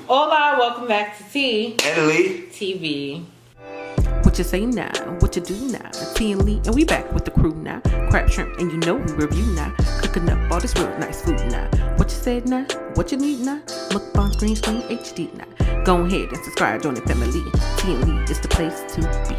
Hola, welcome back to T&Leetv. What you say now? What you do now? T&Lee, and we back with the crew now. Crab shrimp, and you know we review now. Cooking up all this real nice food now. What you said now? What you need now? Mukbang green screen HD now. Go ahead and subscribe, join the family. T&Lee is the place to be.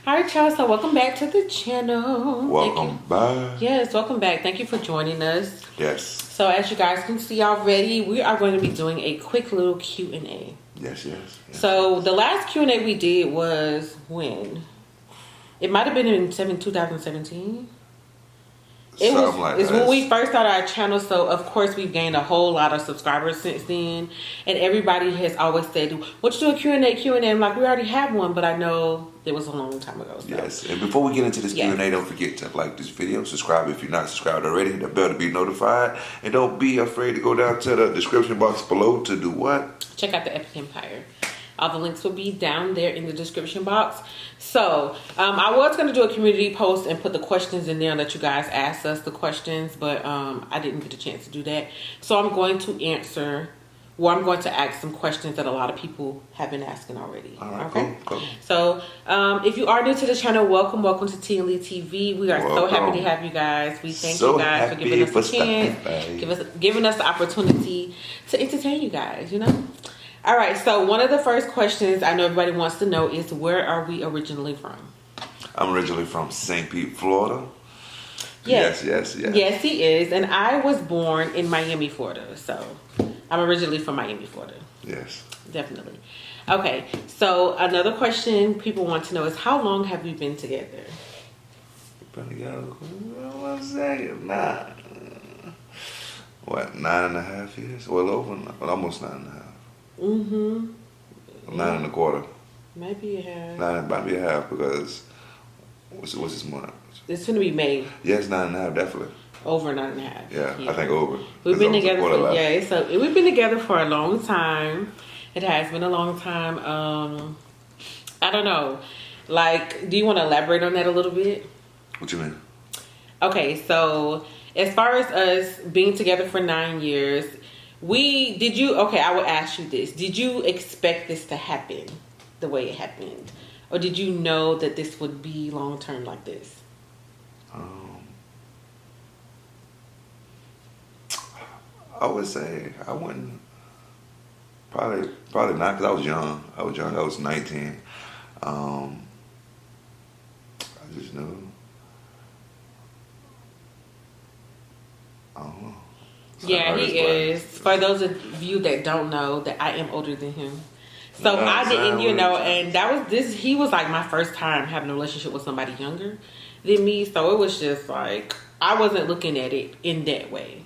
Alright, y'all, so welcome back to the channel. Welcome back. Yes, welcome back. Thank you for joining us. Yes. So as you guys can see already, we are going to be doing a quick little Q&A. Yes. So the last Q&A we did was when? It might have been in 2017. It was when we first started our channel, so of course we've gained a whole lot of subscribers since then. And everybody has always said, "What you do a Q&A?" I'm like, we already have one, but I know it was a long time ago. So. Yes, and before we get into this Q&A, don't forget to like this video, subscribe if you're not subscribed already, hit the bell to be notified, and don't be afraid to go down to the description box below to do what? Check out the Epic Empire. All the links will be down there in the description box. So, I was going to do a community post and put the questions in there and let you guys ask us the questions, but I didn't get a chance to do that. So, I'm going to ask some questions that a lot of people have been asking already. All right, okay? Cool. So, if you are new to the channel, welcome to T&Leetv. We are so happy to have you guys. We thank you guys for giving us a chance, giving us the opportunity to entertain you guys, you know? All right, so one of the first questions I know everybody wants to know is, where are we originally from? I'm originally from St. Pete, Florida. Yes, he is. And I was born in Miami, Florida. So I'm originally from Miami, Florida. Yes. Definitely. Okay, so another question people want to know is, how long have we been together? Been together, I want to say, 9.5 years? Well, almost 9.5. Mm-hmm. 9.25. Maybe a half. Might be a half because what's this month? It's gonna be May. Yes, 9.5, definitely. Over 9.5. Yeah, I think over. We've been together we've been together for a long time. It has been a long time. I don't know. Like, do you want to elaborate on that a little bit? What you mean? Okay, so as far as us being together for 9 years, I will ask you this. Did you expect this to happen the way it happened? Or did you know that this would be long-term like this? I would say I wouldn't. Probably not, because I was young. I was 19. I just knew. I don't know. Yeah, he is. For those of you that don't know, that I am older than him. So I didn't, and that was this. He was like my first time having a relationship with somebody younger than me. So it was just like, I wasn't looking at it in that way.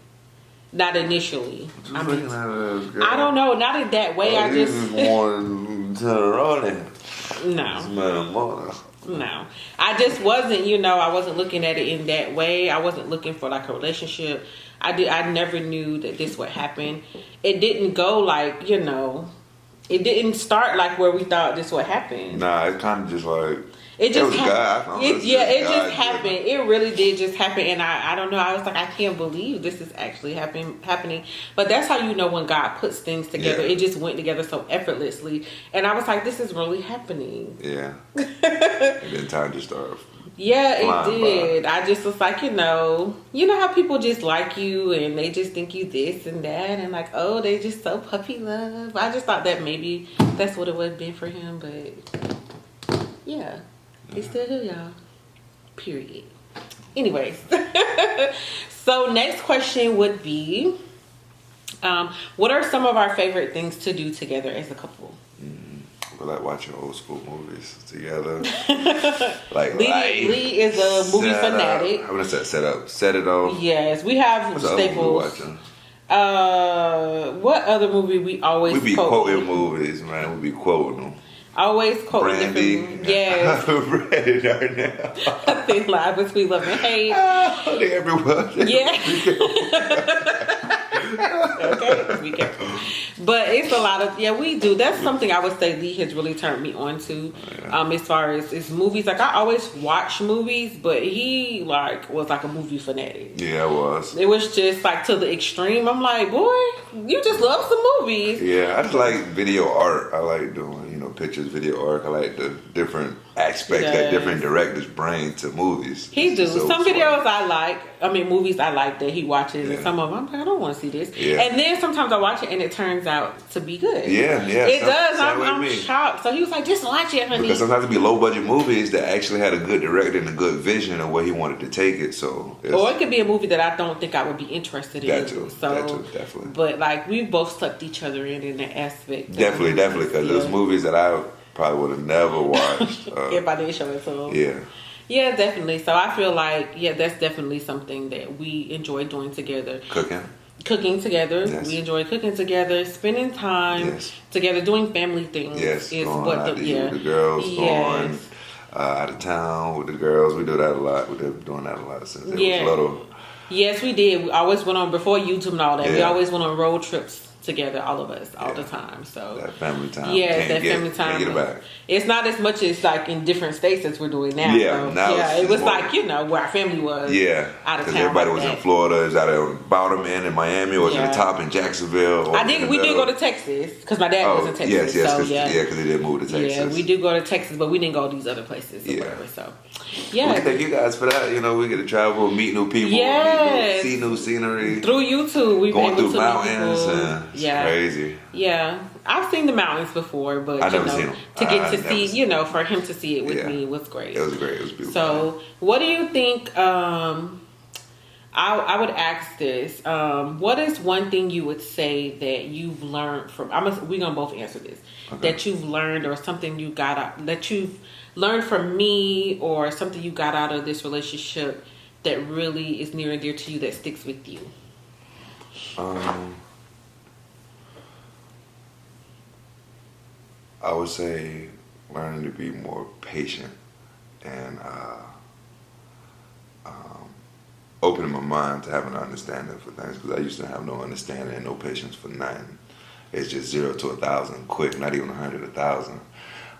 Not initially. I don't know. Not in that way. I just wanted to run it. No. I just wasn't, I wasn't looking at it in that way. I wasn't looking for like a relationship. I never knew that this would happen. It didn't go like, it didn't start like where we thought this would happen. Nah, it kind of just like, it just happened. It just happened. It really did just happen. And I don't know. I was like, I can't believe this is actually happening. But that's how you know when God puts things together. Yeah. It just went together so effortlessly. And I was like, this is really happening. Yeah. And then time just started. Yeah, it did. I just was like, you know how people just like you and they just think you this and that and like, oh, they just so puppy love. I just thought that maybe that's what it would have been for him, but yeah. He's still here, y'all. Period. Anyways. So next question would be, what are some of our favorite things to do together as a couple? We like watching old school movies together. Like Lee is a movie fanatic. I'm gonna set it off. Yes, we have staples. What other movie we always quoting movies, man. We be quoting them. Always quoting Brandy. Different. Yes. Brandy right now. I think live between love and hate. They everywhere. Yeah. Okay, be careful. But it's a lot of we do. That's something I would say Lee has really turned me on to. As far as his movies, like I always watch movies, but he was like a movie fanatic. Yeah, it was. It was just like to the extreme. I'm like, boy, you just love some movies. Yeah, I just like video art. I like doing pictures, video art. I like the different aspects that different directors bring to movies. He do some videos I like. I mean, movies I like that he watches, and some of them I'm like, I don't want to see this. Yeah. And then sometimes I watch it and it turns out to be good. Yeah, it does. I'm shocked. So he was like, just watch it, honey. Because sometimes it be low budget movies that actually had a good director and a good vision of where he wanted to take it. So, or it could be a movie that I don't think I would be interested in. That too, definitely. But like we both sucked each other in that aspect. Definitely, because those movies that I probably would have never watched. If I didn't show it to him. Yeah. Yeah, definitely. So I feel like, that's definitely something that we enjoy doing together. Cooking together. Yes. We enjoy cooking together, spending time together, doing family things. Yes, is going what out to eat with the girls, going out of town with the girls. We do that a lot. We've been doing that a lot since it was little. Yes, we did. We always went on, before YouTube and all that, we always went on road trips together, all of us, all the time. So that family time. Yeah, family time. Can't get it back. It's not as much as like in different states as we're doing now. Yeah, so, now it was like where our family was. Yeah, out of town. Because everybody was in Florida, is at the bottom end in Miami, or was at the top in Jacksonville. We did go to Texas because my dad was in Texas. Yes, because they did move to Texas. Yeah, we do go to Texas, but we didn't go to these other places or whatever. So we can thank you guys for that. We get to travel, meet new people, see new scenery through YouTube. We've going been able through to mountains. It's crazy. Yeah, I've seen the mountains before, but I've never seen them. To get to see, for him to see it with me was great. It was great. It was beautiful. So, what do you think? I would ask this: what is one thing you would say that you've learned from? We're gonna both answer this. Okay. That you've learned, or something you got out that you've learned from me, or something you got out of this relationship that really is near and dear to you that sticks with you. I would say learning to be more patient and opening my mind to have an understanding for things, because I used to have no understanding and no patience for nothing. It's just 0 to 1,000 quick, not even 100 to 1,000.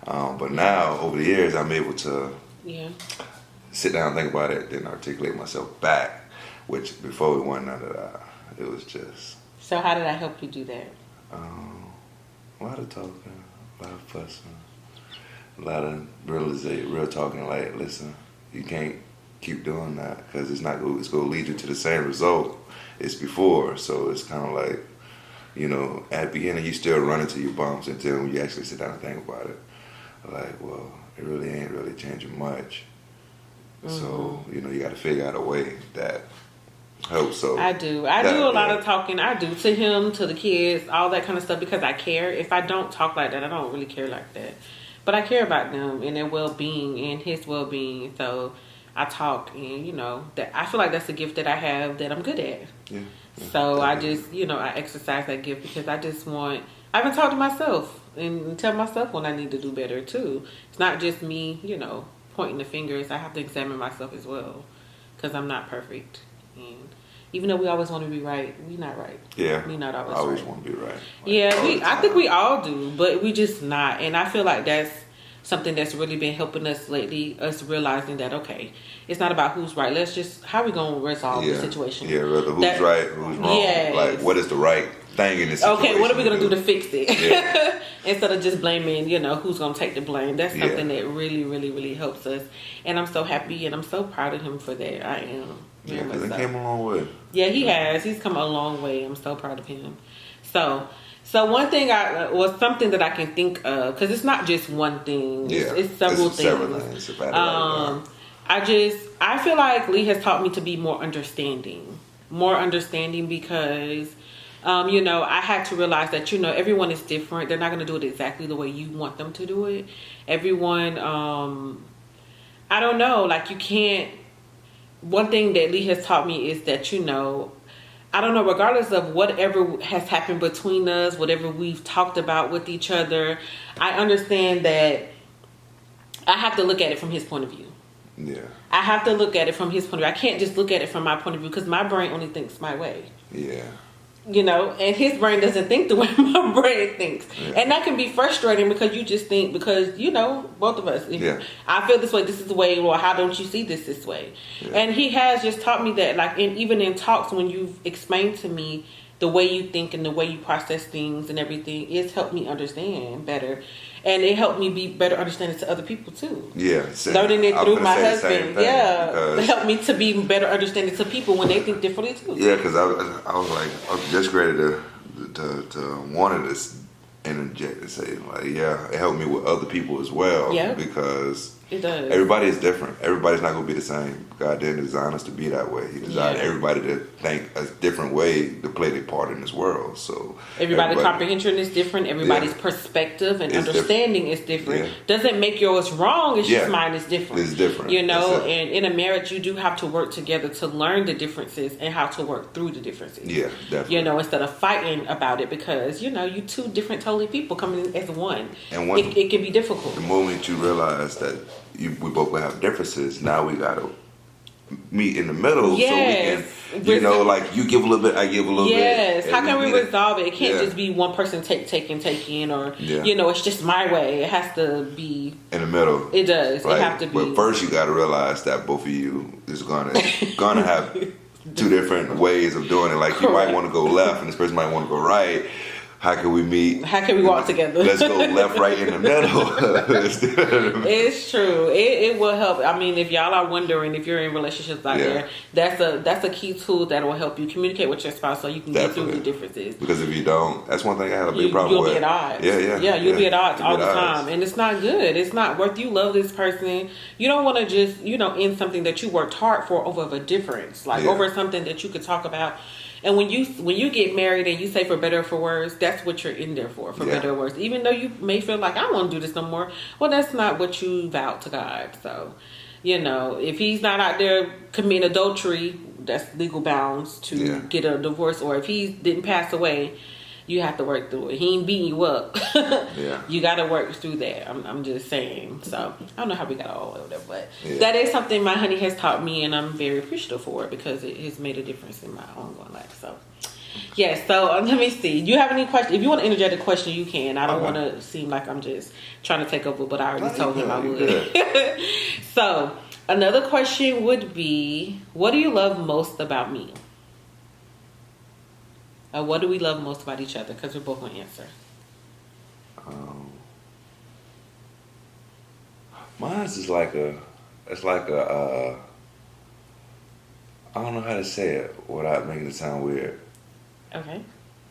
But now, over the years, I'm able to sit down and think about it, then articulate myself back, which before we went under that, it was just... So how did I help you do that? A lot of talking. A lot of fussing, a lot of real talking. Like, listen, you can't keep doing that because it's going to lead you to the same result as before. So it's kind of like, at the beginning you still run into your bumps until you actually sit down and think about it. Like, well, it really ain't really changing much. Mm-hmm. So you got to figure out a way that helps. So I do a lot of talking. I do to him, to the kids, all that kind of stuff, because I care. If I don't talk like that, I don't really care like that. But I care about them and their well-being and his well-being. So I talk, and that I feel like that's a gift that I have that I'm good at. Yeah. So I just I exercise that gift because I haven't talked to myself and tell myself when I need to do better too. It's not just me, pointing the fingers. I have to examine myself as well because I'm not perfect. And even though we always want to be right, we're not right. Yeah. We're not always I always right. want to be right. I think we all do, but we just not. And I feel like that's something that's really been helping us lately, us realizing that, okay, it's not about who's right. Let's just, how are we going to resolve the situation? Yeah, rather who's right, who's wrong. Yes. Like, what is the right thing in this situation? Okay, what are we going to do to fix it? Yeah. Instead of just blaming, who's going to take the blame. That's something that really, really, really helps us. And I'm so happy and I'm so proud of him for that. I am. Yeah, because he came a long way. Yeah, he has. He's come a long way. I'm so proud of him. So one thing was something that I can think of, because it's not just one thing. It's several things. Several things. I feel like Lee has taught me to be more understanding because, I had to realize that, everyone is different. They're not going to do it exactly the way you want them to do it. Everyone, I don't know, like you can't, one thing that Lee has taught me is that, I don't know, regardless of whatever has happened between us, whatever we've talked about with each other, I understand that I have to look at it from his point of view. Yeah. I have to look at it from his point of view. I can't just look at it from my point of view because my brain only thinks my way. Yeah. and his brain doesn't think the way my brain thinks. Yeah. And that can be frustrating because you just think, because, both of us, I feel this way, this is the way, well, how don't you see this way? Yeah. And he has just taught me that, like, even in talks, when you've explained to me the way you think and the way you process things and everything, it's helped me understand better. And it helped me be better understanding to other people too. Yeah. Learning it through my husband. It helped me to be better understanding to people when they think differently too. Yeah, because I was just ready to wanted to interject and say, like, it helped me with other people as well. Yeah. Because it does. Everybody is different. Everybody's not going to be the same. God didn't design us to be that way. He designed everybody to think a different way to play their part in this world. So everybody's comprehension is different. Everybody's perspective and understanding is different. Doesn't make yours wrong. It's just mine is different. It's different. And in a marriage, you do have to work together to learn the differences and how to work through the differences. Yeah, definitely. Instead of fighting about it, because, you two different totally people coming in as one. And it can be difficult. The moment you realize that we both will have differences, now we got to meet in the middle so we can, like, you give a little bit, I give a little bit. Yes. How can we resolve it? It can't just be one person taking, or, it's just my way. It has to be in the middle. It does. It have to be. But first you got to realize that both of you is gonna have two different ways of doing it. Like, you might want to go left and this person might want to go right. How can we meet? How can we walk together? Let's go left, right, in the middle. It's true. It will help. I mean, if y'all are wondering if you're in relationships out there, that's a key tool that will help you communicate with your spouse so you can get through the differences. Because if you don't, that's one thing I had a big problem with. You'll be at odds. You'll be at odds all the time. And it's not good. It's not worth, you love this person. You don't want to just, end something that you worked hard for over a difference. Like over something that you could talk about. And when you get married and you say for better or for worse, that's what you're in there for better or worse. Even though you may feel like, I don't want to do this no more. Well, that's not what you vowed to God. So, if he's not out there committing adultery, that's legal bounds to get a divorce. Or if he didn't pass away, you have to work through it. He ain't beating you up. You got to work through that. I'm just saying. So I don't know how we got all over there, but that is something my honey has taught me, and I'm very appreciative for it because it has made a difference in my ongoing life. So so let me see. Do you have any questions? If you want to interject a question, you can. I don't want to seem like I'm just trying to take over, but I already told him I would. So another question would be, what do you love most about me? What do we love most about each other? Because we're both going to answer. Mine's is like I don't know how to say it without making it sound weird. Okay.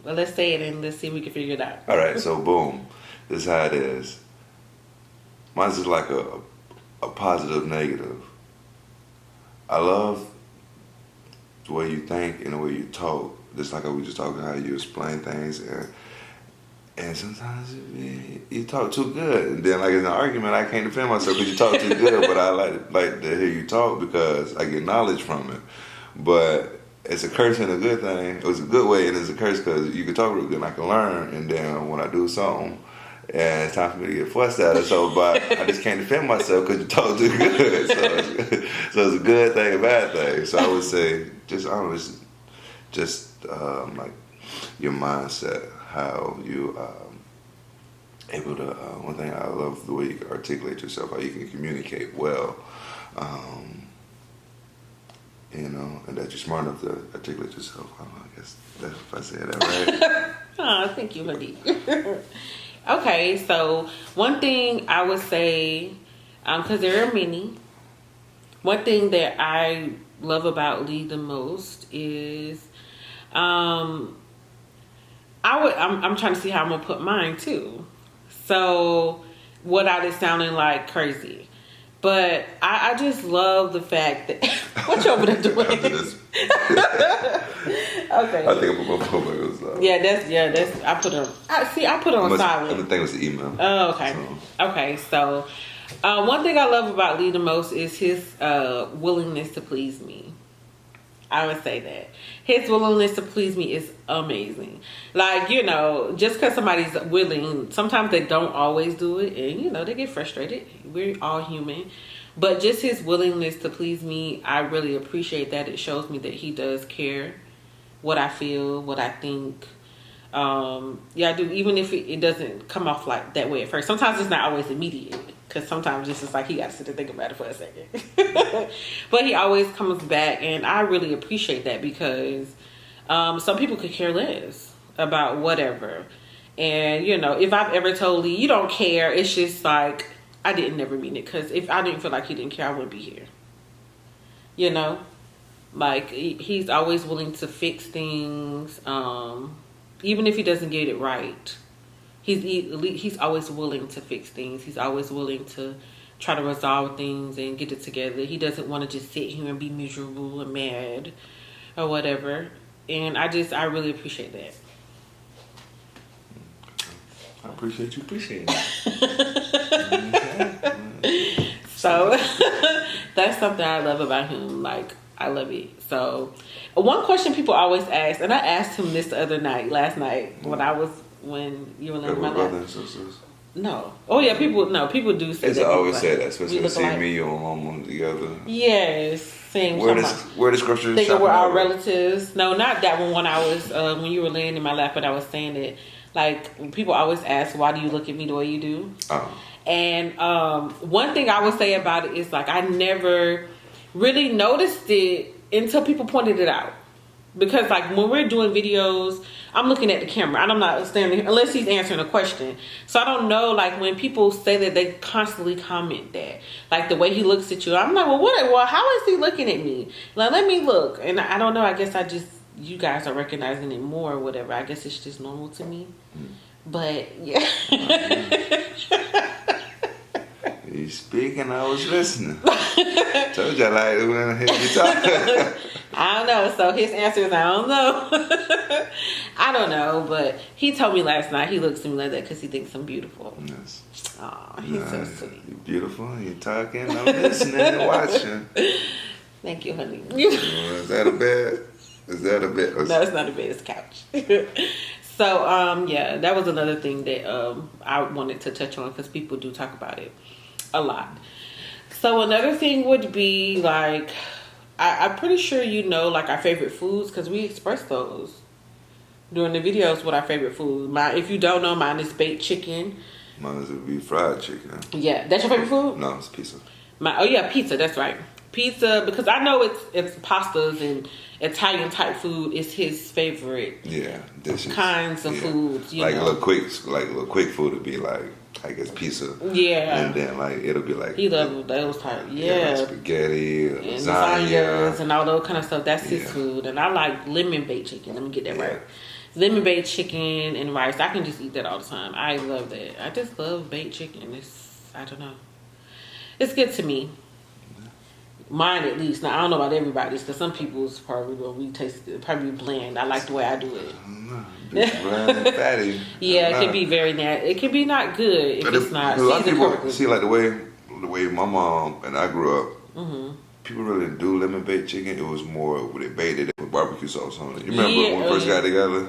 Well, let's say it and let's see if we can figure it out. All right, so boom. This is how it is. Mine's is like a positive negative. I love the way you think and the way you talk. Just like we just talking how you explain things, and sometimes you talk too good, and then like in an argument I can't defend myself because you talk too good. But I like to hear you talk because I get knowledge from it. But it's a curse and a good thing. It was a good way, and it's a curse because you can talk real good and I can learn. And then when I do something, and it's time for me to get fussed at it, but I just can't defend myself because you talk too good. So it's a good thing, a bad thing. So I would say just like your mindset, how you able to. One thing I love the way you can articulate yourself, how you can communicate well, and that you're smart enough to articulate yourself. I guess that's if I say that right. Oh, thank you, honey. Okay, so one thing I would say, because there are many. One thing that I love about Lee the most is. I'm trying to see how I'm gonna put mine too. So without it sounding like crazy, but I just love the fact that what you over there doing? Okay. I think I put my phone back on silent. That's I put it on silent. I think it was the email. Oh, okay. So. Okay, so one thing I love about Lee the most is his willingness to please me. I would say that. His willingness to please me is amazing. Like, just because somebody's willing, sometimes they don't always do it. And, they get frustrated. We're all human. But just his willingness to please me, I really appreciate that. It shows me that he does care what I feel, what I think. Yeah, I do. Even if it doesn't come off like that way at first. Sometimes it's not always immediate. Because sometimes it's just like he got to sit and think about it for a second. But he always comes back, and I really appreciate that because some people could care less about whatever. And, you know, if I've ever told Lee, you don't care, it's just like, I didn't never mean it. Because if I didn't feel like he didn't care, I wouldn't be here. You know? Like, he's always willing to fix things, even if he doesn't get it right. He's always willing to fix things. He's always willing to try to resolve things and get it together. He doesn't want to just sit here and be miserable and mad or whatever. And I really appreciate that. I appreciate you appreciating it. So that's something I love about him. Like, I love it. So one question people always ask, and I asked him this the other night, last night, when you were living my brother life. and sisters. No. Oh yeah, people do say that. They always say that, especially when see me or mama together. Yes. Same. Where the scripture thinking we're our relatives. No, not that one. When I was when you were laying in my lap and I was saying it, like people always ask, why do you look at me the way you do? Oh. And one thing I would say about it is like I never really noticed it until people pointed it out. Because like when we're doing videos, I'm looking at the camera and I'm not standing unless he's answering a question. So I don't know, like when people say that, they constantly comment that, like the way he looks at you. I'm like, well, how is he looking at me? Like, let me look. And I don't know. I guess you guys are recognizing it more or whatever. I guess it's just normal to me. But yeah. You speaking, I was listening. Told you I like it when I hear you talk. I don't know. So his answer is, I don't know. I don't know, but he told me last night he looks at me like that because he thinks I'm beautiful. Yes. Aw, he's so sweet. You're beautiful. You're talking. I'm listening and watching. Thank you, honey. Is that a bed? No, it's not a bed. It's a couch. So, yeah, that was another thing that I wanted to touch on because people do talk about it a lot. So another thing would be like, I'm pretty sure you know like our favorite foods because we express those during the videos with our favorite food. If you don't know, mine is baked chicken. Mine would be fried chicken. Yeah, that's your favorite food? No, it's pizza. Pizza. That's right. Pizza, because I know it's pastas and Italian type food is his favorite. Dishes. Kinds of foods. Like a little quick food would be like I guess pizza. Yeah. And then like it'll be like he loves those type. Yeah. Like spaghetti, and lasagnas and all those kind of stuff. That's his food. And I like lemon baked chicken. Let me get that right. Lemon baked chicken and rice. I can just eat that all the time. I love that. I just love baked chicken. I don't know. It's good to me. Mine at least. Now I don't know about everybody's because some people's probably will taste it probably bland. I like the way I do it. Fatty. It can be very nasty. It can be not good if it's not seasoned correctly. See, like the way my mom and I grew up. Mm-hmm. People really do lemon baked chicken. It was more when they baked it with barbecue sauce on it. You remember when we first got together?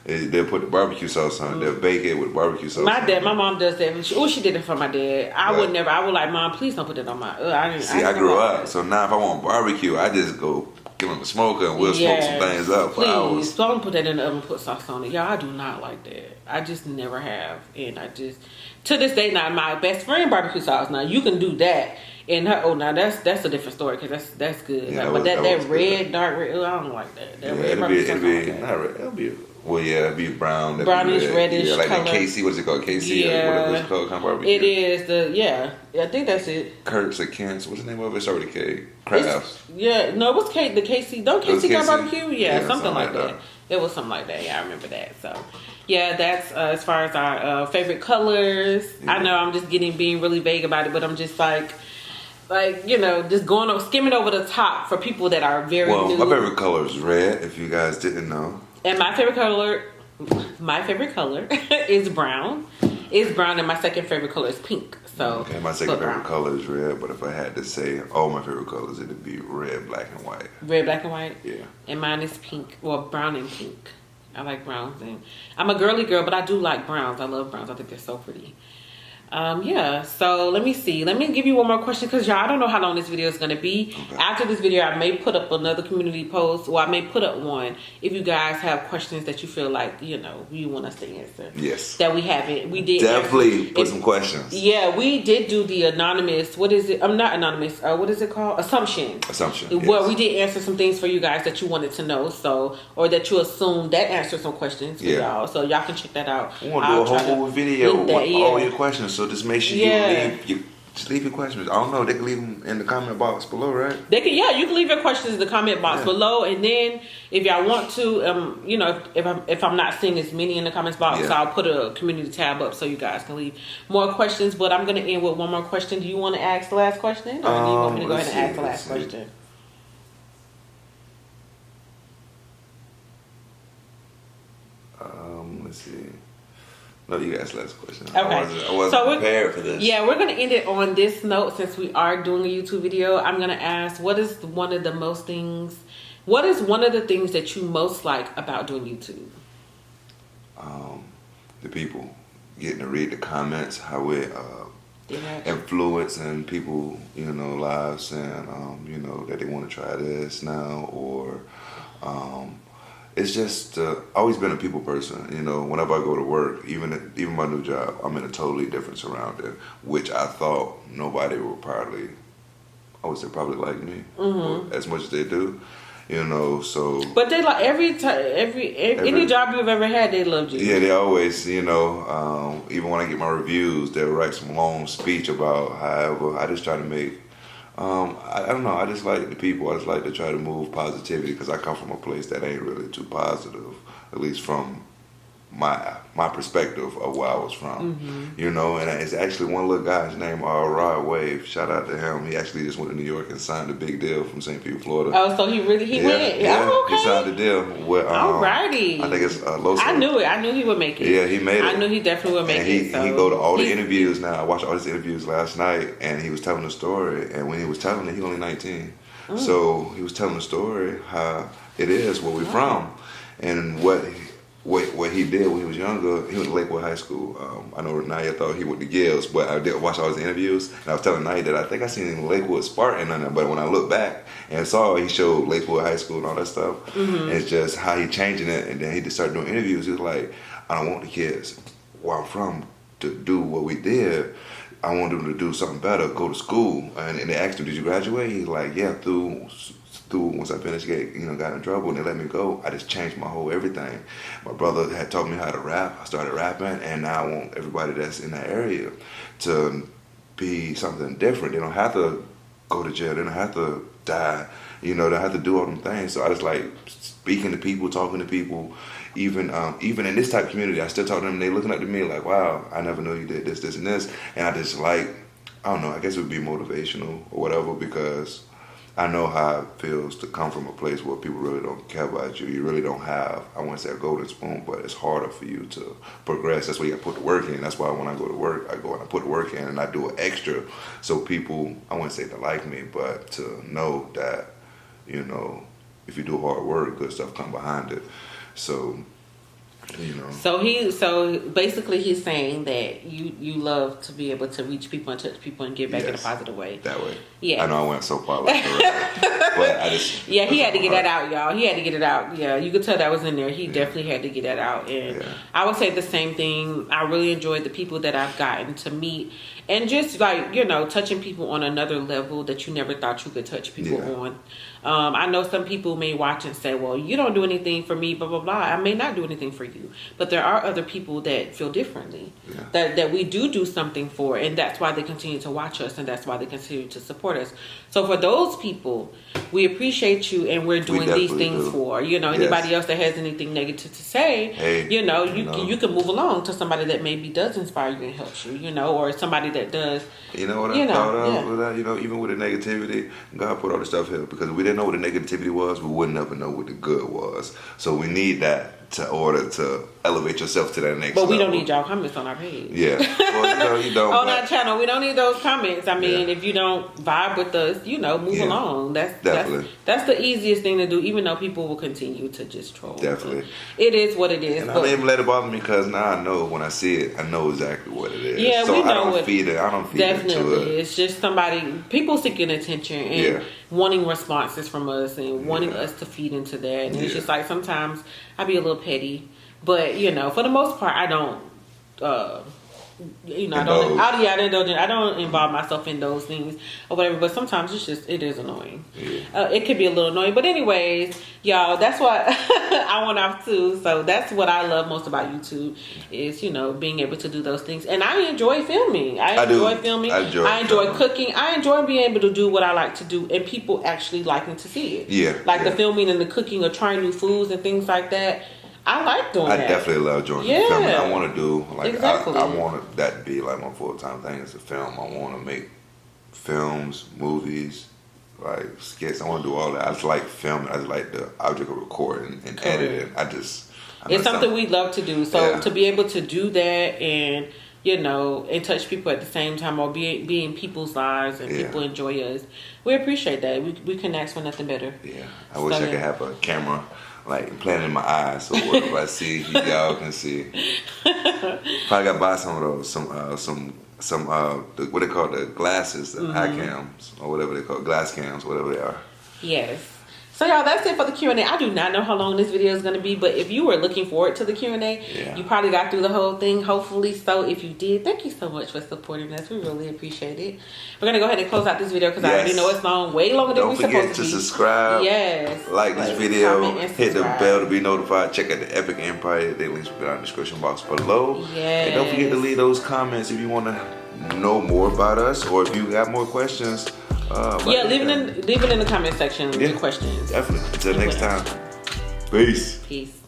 They'll put the barbecue sauce on it. They'll bake it with barbecue sauce. My mom does that. She did it for my dad. I would never. I would like, Mom, please don't put that on my. I grew up, so now if I want barbecue, I just go get on the smoker and we'll smoke some things up for hours. Please don't put that in the oven. Put sauce on it, y'all. I do not like that. I just never have, and I just to this day now my best friend barbecue sauce. Now you can do that. And now that's a different story because that's good. Yeah, but that red, dark red, I don't like that. It'll be not red. It'll be. Well, it'd be brown. Brownish, reddish like color. That KC, what's it called? KC or whatever it's called, kind of barbecue. It is I think that's it. Kurt's or Kent's, what's the name of it? It's already K. Crafts. What's the KC? Don't KC got barbecue? Yeah, something like that. It was something like that. Yeah, I remember that. So, yeah, that's as far as our favorite colors. Yeah. I know I'm just being really vague about it, but I'm just like just skimming over the top for people that are very new. My favorite color is red, if you guys didn't know. And my favorite color is brown. It's brown, and my second favorite color is pink. So okay, my second favorite color is red, but if I had to say all my favorite colors, it'd be red, black, and white. Red, black, and white? Yeah. And mine is pink. Well, brown and pink. I like browns. And I'm a girly girl, but I do like browns. I love browns. I think they're so pretty. Yeah, so let me see. Let me give you one more question because y'all, I don't know how long this video is going to be. Okay. After this video, I may put up another community post, or I may put up one if you guys have questions that you feel like, you know, you want us to answer. Yes. That we haven't. We did. Definitely put some questions. Yeah, we did do the anonymous, what is it? I'm not anonymous. What is it called? Assumption. Well, yes. We did answer some things for you guys that you wanted to know, so, or that you assumed that answered some questions for y'all. So y'all can check that out. We want to do a whole video with all your questions. So just make sure just leave your questions. I don't know. They can leave them in the comment box below, right? They can. Yeah, you can leave your questions in the comment box below, and then if y'all want to, you know, if I'm not seeing as many in the comments box, I'll put a community tab up so you guys can leave more questions. But I'm gonna end with one more question. Do you want to ask the last question, or do you want me to go ahead and ask the last question? Let's see. No, you guys last question. Okay. I wasn't prepared for this. Yeah, we're going to end it on this note since we are doing a YouTube video. I'm going to ask, what is one of the things that you most like about doing YouTube? The people. Getting to read the comments, how it influencing people, you know, lives, and, you know, that they want to try this now, or... it's just always been a people person, you know. Whenever I go to work, even my new job, I'm in a totally different surrounding, which I thought nobody would probably like me as much as they do, you know. So, but they like every any job you've ever had, they loved you. Yeah, they always, you know. Even when I get my reviews, they'll write some long speech about however. I just try to make. I don't know. I just like the people. I just like to try to move positivity because I come from a place that ain't really too positive, at least from my perspective of where I was from. You know, and it's actually one little guy. His name Rod Wave. Shout out to him. He actually just went to New York and signed a big deal from St. Pete, Florida. Oh, so he went. Yeah, oh, okay. He signed a deal with. Alrighty. I think it's Los. I knew it. I knew he would make it. Yeah, he made it. I knew he definitely would make it. He go to all the interviews now. I watched all his interviews last night, and he was telling the story. And when he was telling it, he only 19. So he was telling the story how it is where we're from, and what he did when he was younger. He went to Lakewood High School. I know Naya thought he went to Yale's, but I did watch all his interviews, and I was telling Naya that I think I seen him in Lakewood Spartan, but when I look back and saw, he showed Lakewood High School and all that stuff. And it's just how he changing it, and then he just started doing interviews. He was like, I don't want the kids where I'm from to do what we did. I want them to do something better, go to school. And they asked him, did you graduate? He's like, yeah, through once I finished, got in trouble and they let me go, I just changed my whole everything. My brother had taught me how to rap. I started rapping, and now I want everybody that's in that area to be something different. They don't have to go to jail. They don't have to die. You know, they have to do all them things. So I just like speaking to people, talking to people. Even in this type of community, I still talk to them. They looking up to me like, wow, I never knew you did this, this, and this. And I just like, I don't know, I guess it would be motivational or whatever, because I know how it feels to come from a place where people really don't care about you. You really don't have, I wouldn't say a golden spoon, but it's harder for you to progress. That's why you got to put the work in. That's why when I go to work, I go and I put the work in and I do it extra. So people, I wouldn't say to like me, but to know that, you know, if you do hard work, good stuff come behind it. So, you know. So basically he's saying that you love to be able to reach people and touch people and give back in a positive way. That way. Yeah. I know I went so far like that, but I just. Yeah, he had to get that out, y'all. He had to get it out. Yeah, you could tell that was in there. He definitely had to get that out. And I would say the same thing. I really enjoyed the people that I've gotten to meet, and just like, you know, touching people on another level that you never thought you could touch people on. I know some people may watch and say, well, you don't do anything for me, blah, blah, blah. I may not do anything for you. But there are other people that feel differently, that we do something for. And that's why they continue to watch us. And that's why they continue to support us. So for those people, we appreciate you. And we're doing these things for, you know, anybody else that has anything negative to say, you know, you can move along to somebody that maybe does inspire you and helps you, you know, or somebody that does. You know what I thought of with that? You know, even with the negativity, God put all the stuff here because we didn't didn't know what the negativity was, we would never know what the good was. So we need that to order to elevate yourself to that next level. But we level. don't need y'all comments on our page. Yeah. Well, you don't. On our channel, we don't need those comments. I mean, if you don't vibe with us, move along. That's the easiest thing to do, even though people will continue to just troll. Definitely. It is what it is. And I don't even let it bother me because now I know when I see it, I know exactly what it is. Yeah, so we know I don't feed it. I don't feed it to it. It's just people seeking attention and wanting responses from us and wanting us to feed into that. And it's just like sometimes I be a little petty. But, for the most part, I don't, I don't involve myself in those things or whatever. But sometimes it is annoying. Yeah. It could be a little annoying. But anyways, y'all, that's what I went off to. So that's what I love most about YouTube is, being able to do those things. And I enjoy filming. I enjoy filming. I enjoy cooking. I enjoy being able to do what I like to do and people actually liking to see it. Yeah. Like the filming and the cooking or trying new foods and things like that. I like doing that. I definitely love joining the filming. I want to do, I want that to be like my full-time thing is to film. I want to make films, movies, like skits. I want to do all that. I just like filming. I just like the object of recording and editing. It's something we love to do. So to be able to do that and, and touch people at the same time or be in people's lives and people enjoy us, we appreciate that. We couldn't ask for nothing better. Yeah. I wish I could have a camera planted in my eyes, so whatever I see, y'all can see. Probably got to buy some of those, some what they call the glasses, the eye cams or whatever they call glass cams, whatever they are. Yes. So y'all, that's it for the Q&A. I do not know how long this video is going to be, but if you were looking forward to the Q&A, you probably got through the whole thing, hopefully. So if you did, thank you so much for supporting us. We really appreciate it. We're going to go ahead and close out this video because I already know it's long, way longer than we're supposed to be. Don't forget to subscribe. Yes. Like this video. Hit the bell to be notified. Check out the Epic Empire. The links will be in the description box below. Yes. And don't forget to leave those comments if you want to know more about us or if you got more questions. Leave it in the comment section. Your questions. Definitely. Until next time. Peace. Peace.